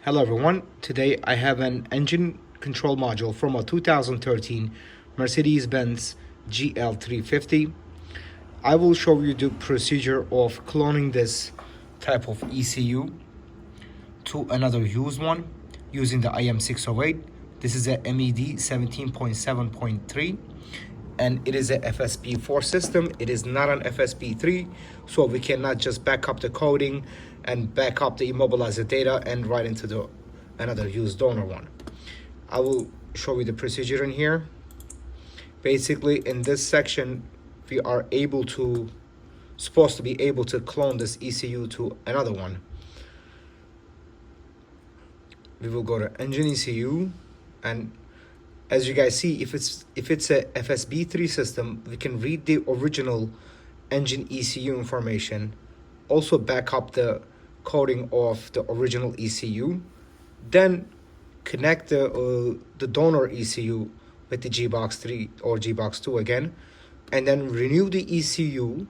Hello everyone, today I have an engine control module from a 2013 Mercedes-Benz GL350. I will show you the procedure of cloning this type of ECU to another used one using the IM608. This is a MED17.7.3 and it is a FBS4 system. It is not an FBS3, so we cannot just back up the coding and back up the immobilizer data and write into the another used donor one. I will show you the procedure in here. Basically, in this section, we are supposed to be able to clone this ECU to another one. We will go to engine ECU, and as you guys see, if it's a FBS3 system, we can read the original engine ECU information, also back up the coding of the original ECU, then connect the donor ECU with the G-Box 3 or G-Box 2 again, and then renew the ECU,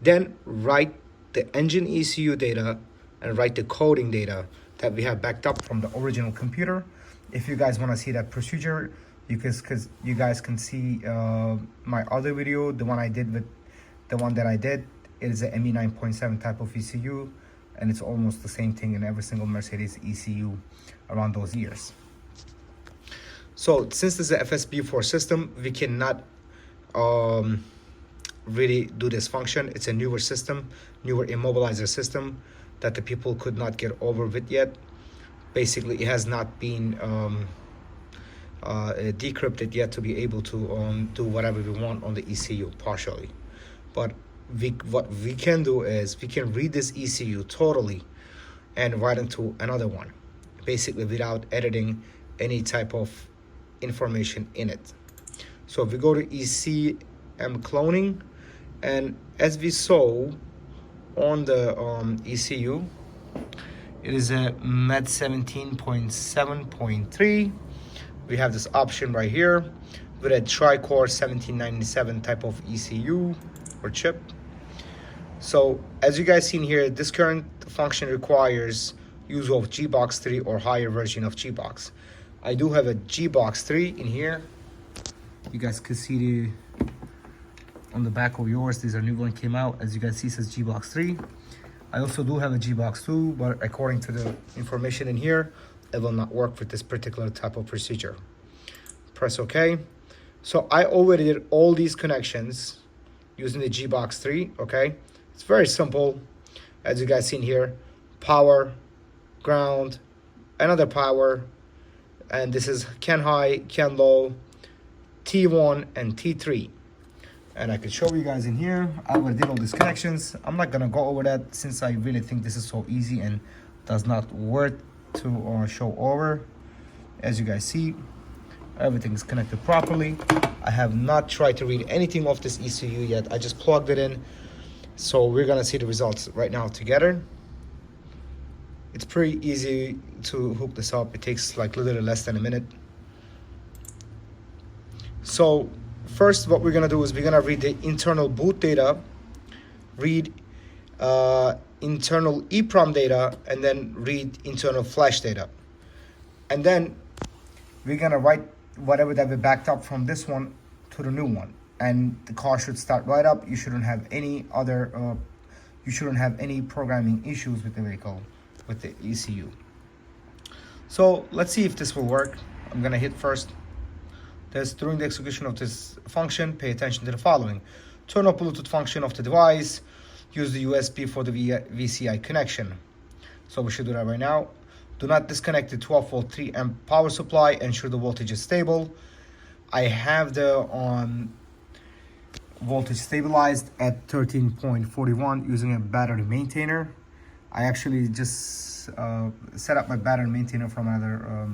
then write the engine ECU data and write the coding data that we have backed up from the original computer. If you guys want to see that procedure, because you guys can see my other video, the one that I did, it is a MED9.7 type of ECU, and it's almost the same thing in every single Mercedes ECU around those years. So since this is a FBS4 system, we cannot really do this function. It's a newer system, newer immobilizer system that the people could not get over with yet. Basically, it has not been decrypted yet to be able to do whatever we want on the ECU partially. But what we can do is we can read this ECU totally and write into another one, basically without editing any type of information in it. So if we go to ECM cloning, and as we saw on the ECU, it is a MED17.7.3. We have this option right here with a tri-core 1797 type of ECU or chip. So as you guys seen here, this current function requires use of G-Box 3 or higher version of G-Box. I do have a G-Box 3 in here. You guys can see the on the back of yours, these are new one came out. As you guys see, it says G-Box 3. I also do have a G-Box 2, but according to the information in here, it will not work with this particular type of procedure. Press OK. So I already did all these connections using the G-Box 3, okay? It's very simple. As you guys seen here, power, ground, another power, and this is CAN high, CAN low, T1 and T3. And I can show you guys in here, I already did all these connections. I'm not gonna go over that since I really think this is so easy and does not worth to show over. As you guys see, everything is connected properly. I have not tried to read anything off this ECU yet. I just plugged it in. So we're gonna see the results right now together. It's pretty easy to hook this up. It takes like literally less than a minute. So first, what we're gonna do is we're gonna read the internal boot data, read internal EEPROM data, and then read internal flash data. And then we're gonna write whatever that we backed up from this one to the new one. And the car should start right up. You shouldn't have any other, you shouldn't have any programming issues with the vehicle, with the ECU. So let's see if this will work. I'm gonna hit first. During the execution of this function, pay attention to the following. Turn off Bluetooth function of the device. Use the USB for the VCI connection. So we should do that right now. Do not disconnect the 12 volt 3 amp power supply. Ensure the voltage is stable. I have the voltage stabilized at 13.41 using a battery maintainer. I actually just set up my battery maintainer from another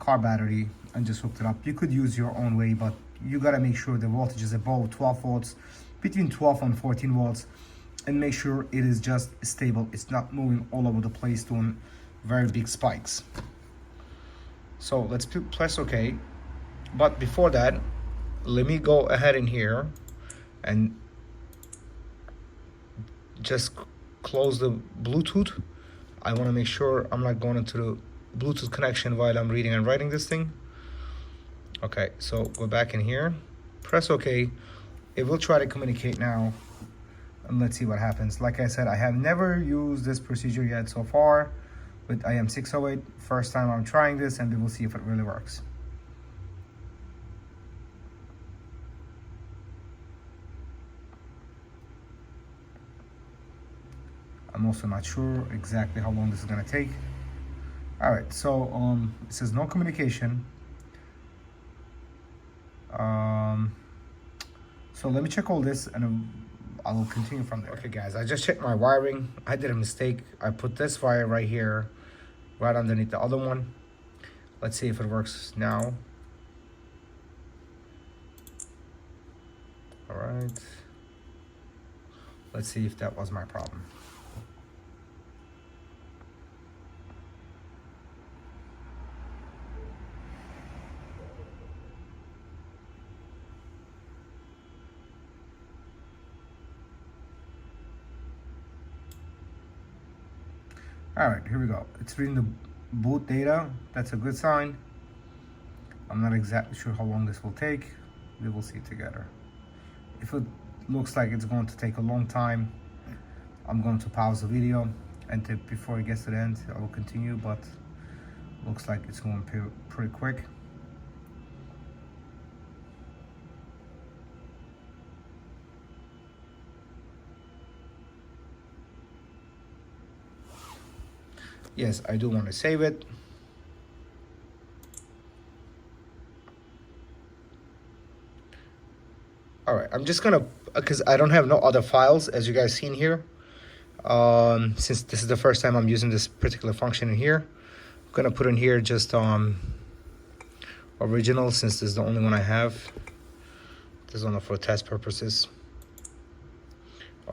car battery and just hooked it up. You could use your own way, but you gotta make sure the voltage is above 12 volts, between 12 and 14 volts, and make sure it is just stable. It's not moving all over the place doing very big spikes. So let's press OK. But before that, let me go ahead in here and just close the Bluetooth. I want to make sure I'm not going into the Bluetooth connection while I'm reading and writing this thing. Okay, so go back in here, press OK. It will try to communicate now, and let's see what happens. Like I said, I have never used this procedure yet so far with IM608. First time I'm trying this, and we will see if it really works. I'm also not sure exactly how long this is gonna take. All right, so it says no communication. So let me check all this, and I will continue from there. Okay guys, I just checked my wiring. I did a mistake. I put this wire right here, right underneath the other one. Let's see if it works now. All right. Let's see if that was my problem. All right, here we go. It's reading the boot data. That's a good sign. I'm not exactly sure how long this will take. We will see together. If it looks like it's going to take a long time, I'm going to pause the video, and before it gets to the end, I will continue, but looks like it's going pretty quick. Yes, I do want to save it. All right, I'm just gonna, because I don't have no other files, as you guys seen here. Since this is the first time I'm using this particular function in here, I'm gonna put in here just original, since this is the only one I have. This is only for test purposes.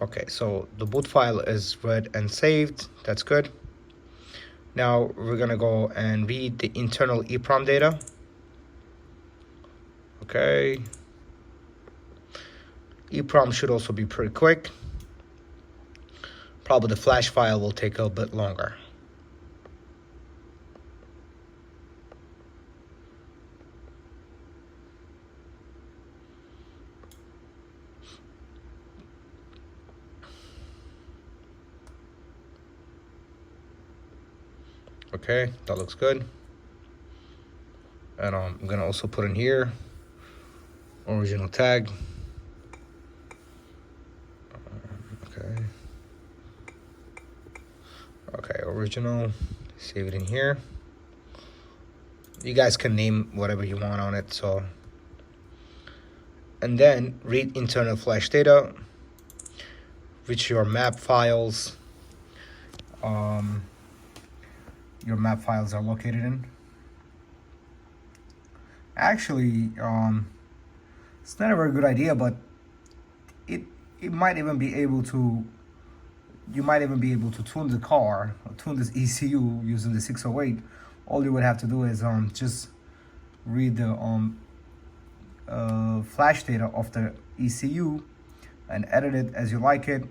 Okay, so the boot file is read and saved. That's good. Now we're gonna go and read the internal EEPROM data. Okay. EEPROM should also be pretty quick. Probably the flash file will take a bit longer. Okay, that looks good. And I'm gonna also put in here original tag. Okay. Okay, original. Save it in here. You guys can name whatever you want on it. So, and then read internal flash data, which your map files. Your map files are located in. Actually, it's not a very good idea, but it might even be able to, you might even be able to tune the car, or tune this ECU using the 608. All you would have to do is just read the flash data of the ECU and edit it as you like it,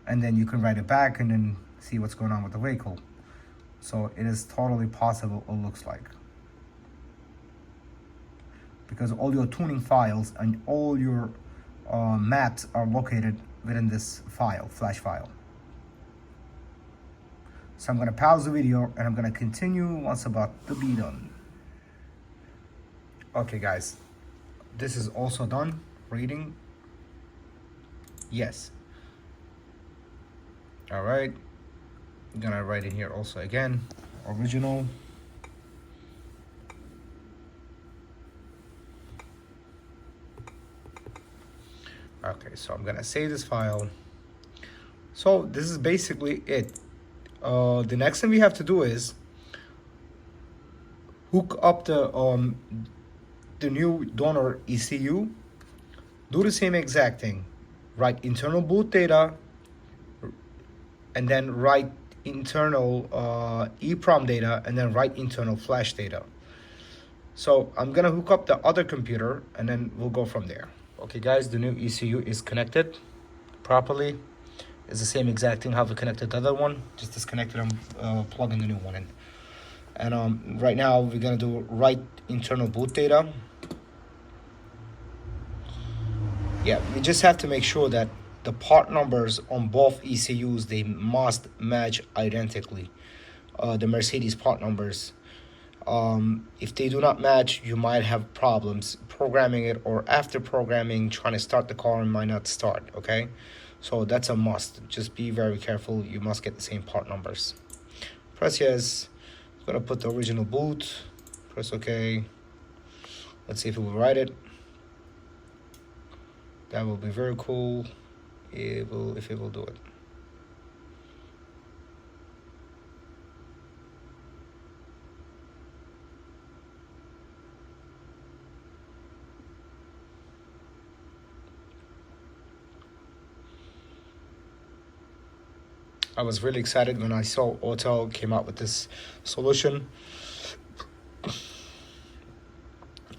and then you can write it back and then see what's going on with the vehicle. So it is totally possible, it looks like. Because all your tuning files and all your maps are located within this file, flash file. So I'm gonna pause the video and I'm gonna continue once about to be done. Okay guys, this is also done, reading. Yes. All right. I'm gonna write in here also again, original. Okay, so I'm gonna save this file. So this is basically it. The next thing we have to do is hook up the new donor ECU. Do the same exact thing. Write internal boot data, and then write internal EEPROM data, and then write internal flash data. So I'm gonna hook up the other computer and then we'll go from there. Okay guys, the new ECU is connected properly. It's the same exact thing how we connected the other one, just disconnected and plugging the new one in. And right now we're gonna do write internal boot data. Yeah, we just have to make sure that the part numbers on both ECUs, they must match identically. The Mercedes part numbers. If they do not match, you might have problems programming it, or after programming, trying to start the car and might not start, okay? So that's a must. Just be very careful. You must get the same part numbers. Press yes. I'm gonna put the original boot. Press OK. Let's see if it will write it. That will be very cool. If it will do it. I was really excited when I saw Autel came out with this solution.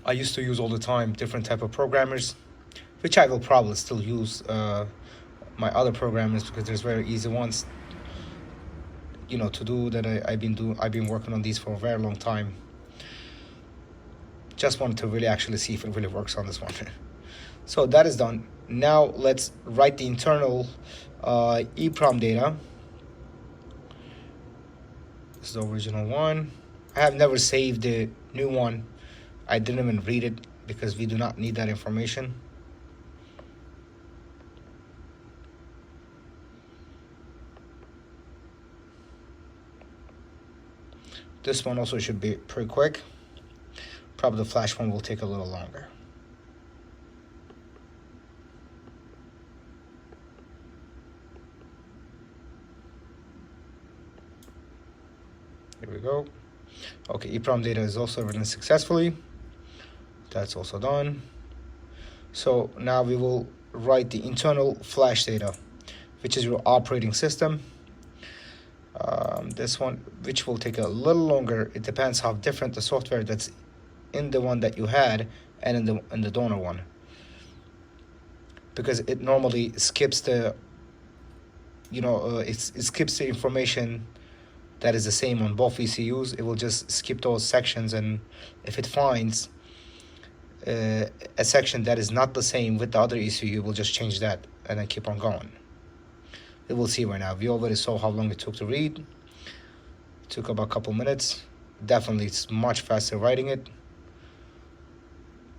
I used to use all the time different type of programmers, which I will probably still use my other programmers, because there's very easy ones, you know, to do that. I've been working on these for a very long time. Just wanted to really actually see if it really works on this one. So that is done. Now let's write the internal EEPROM data. This is the original one. I have never saved the new one. I didn't even read it because we do not need that information. This one also should be pretty quick. Probably the flash one will take a little longer. Here we go. Okay, EEPROM data is also written successfully. That's also done. So now we will write the internal flash data, which is your operating system. This one, which will take a little longer. It depends how different the software that's in the one that you had and in the donor one, because it normally skips the, you know, it skips the information that is the same on both ECUs. It will just skip those sections, and if it finds a section that is not the same with the other ECU, will just change that and then keep on going. We will see right now. We already saw how long it took to read. It took about a couple minutes. Definitely it's much faster writing it.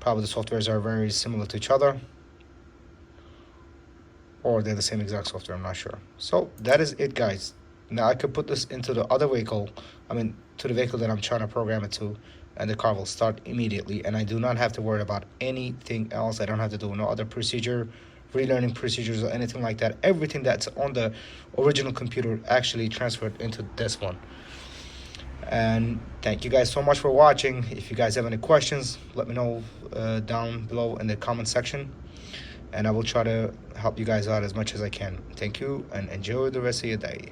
Probably the softwares are very similar to each other, or they're the same exact software, I'm not sure. So that is it, guys. Now I could put this into the other vehicle, to the vehicle that I'm trying to program it to, and the car will start immediately, and I do not have to worry about anything else. I don't have to do no other procedure, relearning procedures or anything like that. Everything that's on the original computer actually transferred into this one. And thank you guys so much for watching. If you guys have any questions, let me know down below in the comment section, and I will try to help you guys out as much as I can. Thank you, and enjoy the rest of your day.